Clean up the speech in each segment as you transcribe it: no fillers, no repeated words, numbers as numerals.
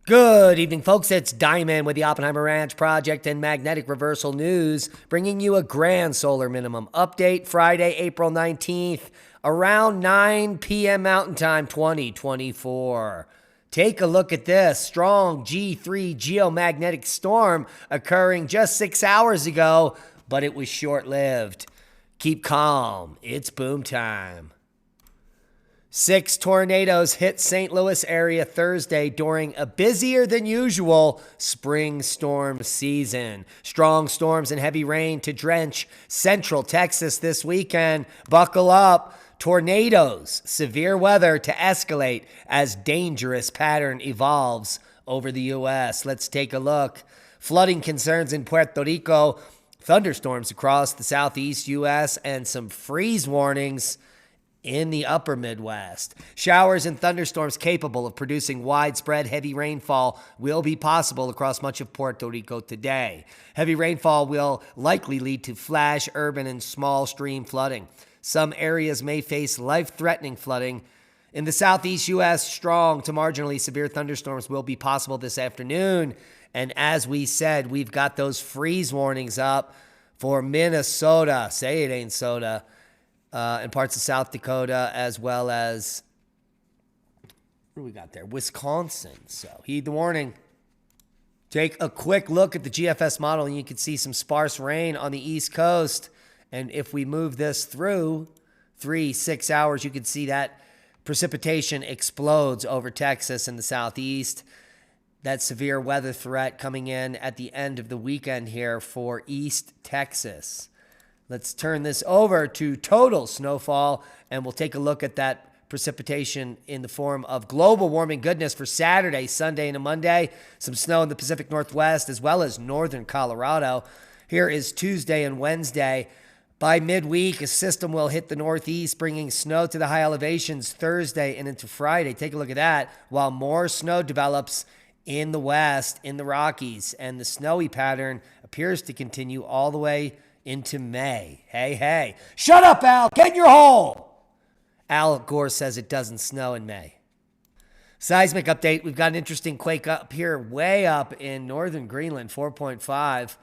Good evening, folks. It's Diamond with the Oppenheimer Ranch Project and Magnetic Reversal News, bringing you a grand solar minimum update Friday, April 19th, around 9 p.m. Mountain Time 2024. Take a look at this strong G3 geomagnetic storm occurring just 6 hours ago, but it was short-lived. Keep calm. It's boom time. 6 tornadoes hit St. Louis area Thursday during a busier than usual spring storm season. Strong storms and heavy rain to drench central Texas this weekend. Buckle up. Tornadoes, severe weather to escalate as dangerous pattern evolves over the U.S. Let's take a look. Flooding concerns in Puerto Rico. Thunderstorms across the southeast U.S. and some freeze warnings in the upper Midwest. Showers and thunderstorms capable of producing widespread heavy rainfall will be possible across much of Puerto Rico today. Heavy rainfall will likely lead to flash, urban, and small stream flooding. Some areas may face life-threatening flooding. In the southeast U.S., strong to marginally severe thunderstorms will be possible this afternoon. And as we said, we've got those freeze warnings up for Minnesota. Say it ain't soda. And parts of South Dakota, as well as, what do we got there? Wisconsin. So heed the warning. Take a quick look at the GFS model, and you can see some sparse rain on the East Coast. And if we move this through 3-6 hours, you can see that precipitation explodes over Texas and the Southeast. That severe weather threat coming in at the end of the weekend here for East Texas. Let's turn this over to total snowfall, and we'll take a look at that precipitation in the form of global warming goodness for Saturday, Sunday, and Monday. Some snow in the Pacific Northwest as well as northern Colorado. Here is Tuesday and Wednesday. By midweek, a system will hit the Northeast, bringing snow to the high elevations Thursday and into Friday. Take a look at that, while more snow develops in the West, in the Rockies, and the snowy pattern appears to continue all the way into May. Hey. Shut up, Al. Get in your hole. Al Gore says it doesn't snow in May. Seismic update. We've got an interesting quake up here, way up in northern Greenland, 4.5.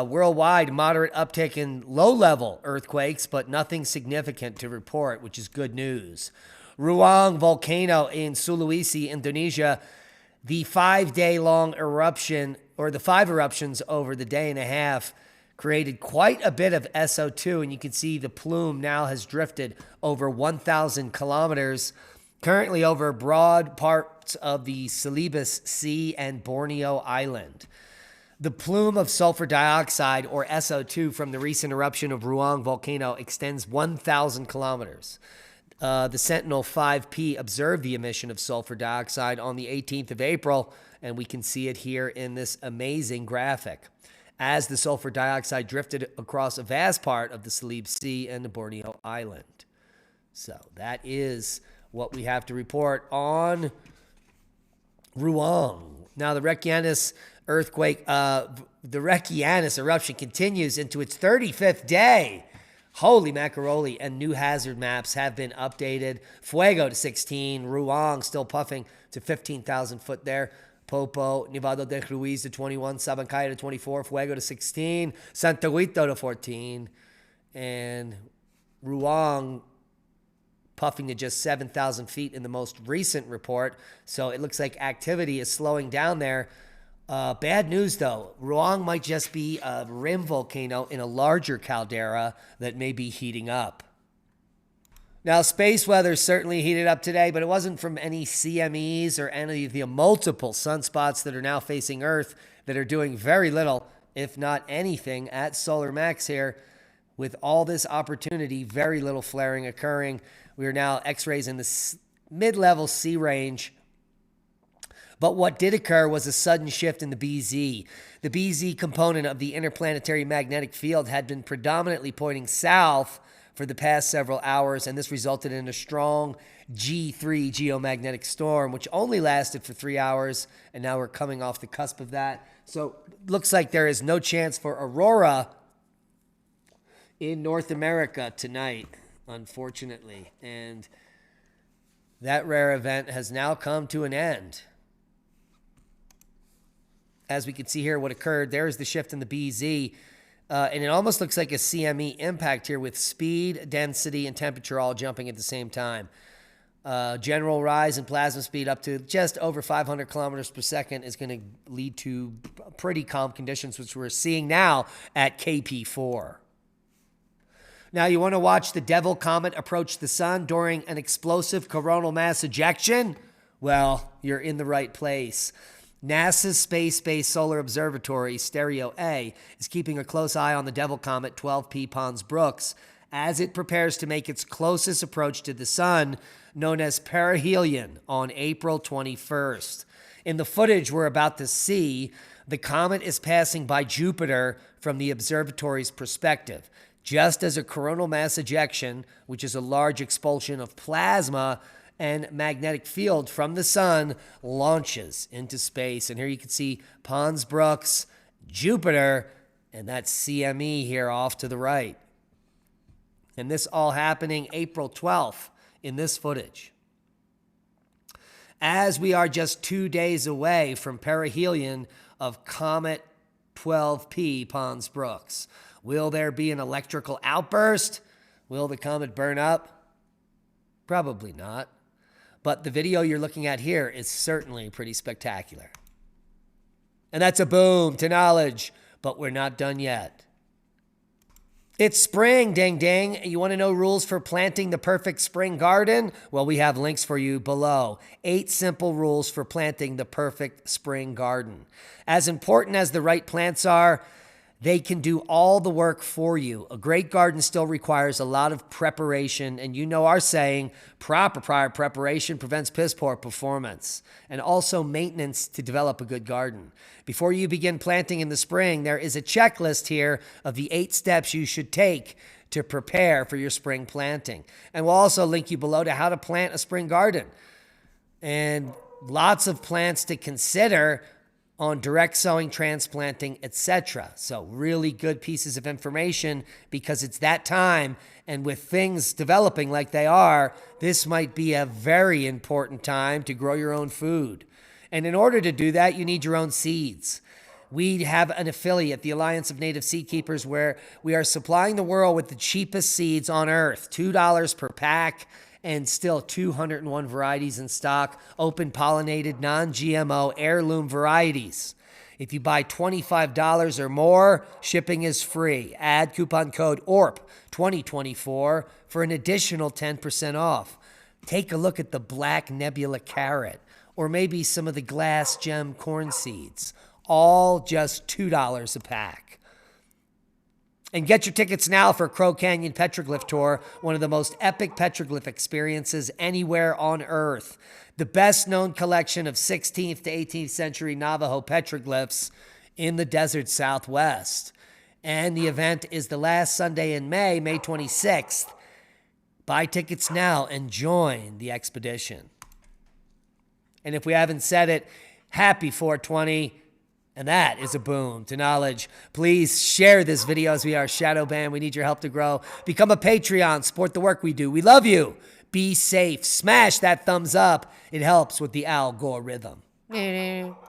Worldwide, moderate uptick in low-level earthquakes, but nothing significant to report, which is good news. Ruang volcano in Sulawesi, Indonesia. The 5-day-long eruption, or the 5 eruptions over the day and a half, created quite a bit of SO2, and you can see the plume now has drifted over 1,000 kilometers, currently over broad parts of the Celebes Sea and Borneo Island. The plume of sulfur dioxide, or SO2, from the recent eruption of Ruang volcano extends 1,000 kilometers. The Sentinel-5P observed the emission of sulfur dioxide on the 18th of April, and we can see it here in this amazing graphic, as the sulfur dioxide drifted across a vast part of the Celebes Sea and the Borneo Island. So that is what we have to report on Ruang. Now, the Reykjanes earthquake, the Reykjanes eruption continues into its 35th day. Holy macaroni, and new hazard maps have been updated. Fuego to 16, Ruang still puffing to 15,000 foot there. Popo, Nevado de Ruiz to 21, Sabancaya to 24, Fuego to 16, Santa Rita to 14, and Ruang puffing to just 7,000 feet in the most recent report. So it looks like activity is slowing down there. Bad news, though. Ruang might just be a rim volcano in a larger caldera that may be heating up. Now, space weather certainly heated up today, but it wasn't from any CMEs or any of the multiple sunspots that are now facing Earth that are doing very little, if not anything, at Solar Max here. With all this opportunity, very little flaring occurring. We are now X-rays in the mid-level C range. But what did occur was a sudden shift in the BZ. The BZ component of the interplanetary magnetic field had been predominantly pointing south for the past several hours, and this resulted in a strong G3 geomagnetic storm, which only lasted for 3 hours, and now we're coming off the cusp of that. So looks like there is no chance for aurora in North America tonight, unfortunately, and that rare event has now come to an end. as we can see here, what occurred. There's the shift in the BZ. And it almost looks like a CME impact here with speed, density, and temperature all jumping at the same time. General rise in plasma speed up to just over 500 kilometers per second is going to lead to pretty calm conditions, which we're seeing now at Kp4. Now, you want to watch the Devil Comet approach the sun during an explosive coronal mass ejection? Well, you're in the right place. NASA's Space-Based Solar Observatory, Stereo A, is keeping a close eye on the Devil Comet 12P Pons Brooks as it prepares to make its closest approach to the sun, known as perihelion, on April 21st. In the footage we're about to see, the comet is passing by Jupiter from the observatory's perspective, just as a coronal mass ejection, which is a large expulsion of plasma and magnetic field from the sun, launches into space. And here you can see Pons Brooks, Jupiter, and that's CME here off to the right. And this all happening April 12th in this footage. As we are just 2 days away from perihelion of Comet 12P Pons Brooks, will there be an electrical outburst? Will the comet burn up? Probably not. But the video you're looking at here is certainly pretty spectacular. And that's a boom to knowledge, but we're not done yet. It's spring, ding ding. You want to know rules for planting the perfect spring garden? Well, we have links for you below. 8 simple rules for planting the perfect spring garden. As important as the right plants are, they can do all the work for you. A great garden still requires a lot of preparation, and you know our saying, proper prior preparation prevents piss poor performance, and also maintenance to develop a good garden. Before you begin planting in the spring, there is a checklist here of the 8 steps you should take to prepare for your spring planting. And we'll also link you below to how to plant a spring garden. And lots of plants to consider on direct sowing, transplanting, etc. So really good pieces of information because it's that time, and with things developing like they are, this might be a very important time to grow your own food. And in order to do that, you need your own seeds. We have an affiliate, the Alliance of Native Seed Keepers, where we are supplying the world with the cheapest seeds on earth, $2 per pack, and still 201 varieties in stock, open pollinated, non-GMO, heirloom varieties. If you buy $25 or more, shipping is free. Add coupon code ORP2024 for an additional 10% off. Take a look at the black nebula carrot, or maybe some of the glass gem corn seeds, all just $2 a pack. And get your tickets now for Crow Canyon Petroglyph Tour, one of the most epic petroglyph experiences anywhere on Earth. The best-known collection of 16th to 18th century Navajo petroglyphs in the desert Southwest. And the event is the last Sunday in May, May 26th. Buy tickets now and join the expedition. And if we haven't said it, happy 420. And that is a boom to knowledge. Please share this video as we are shadow banned. We need your help to grow. Become a Patreon. Support the work we do. We love you. Be safe. Smash that thumbs up. It helps with the algorithm.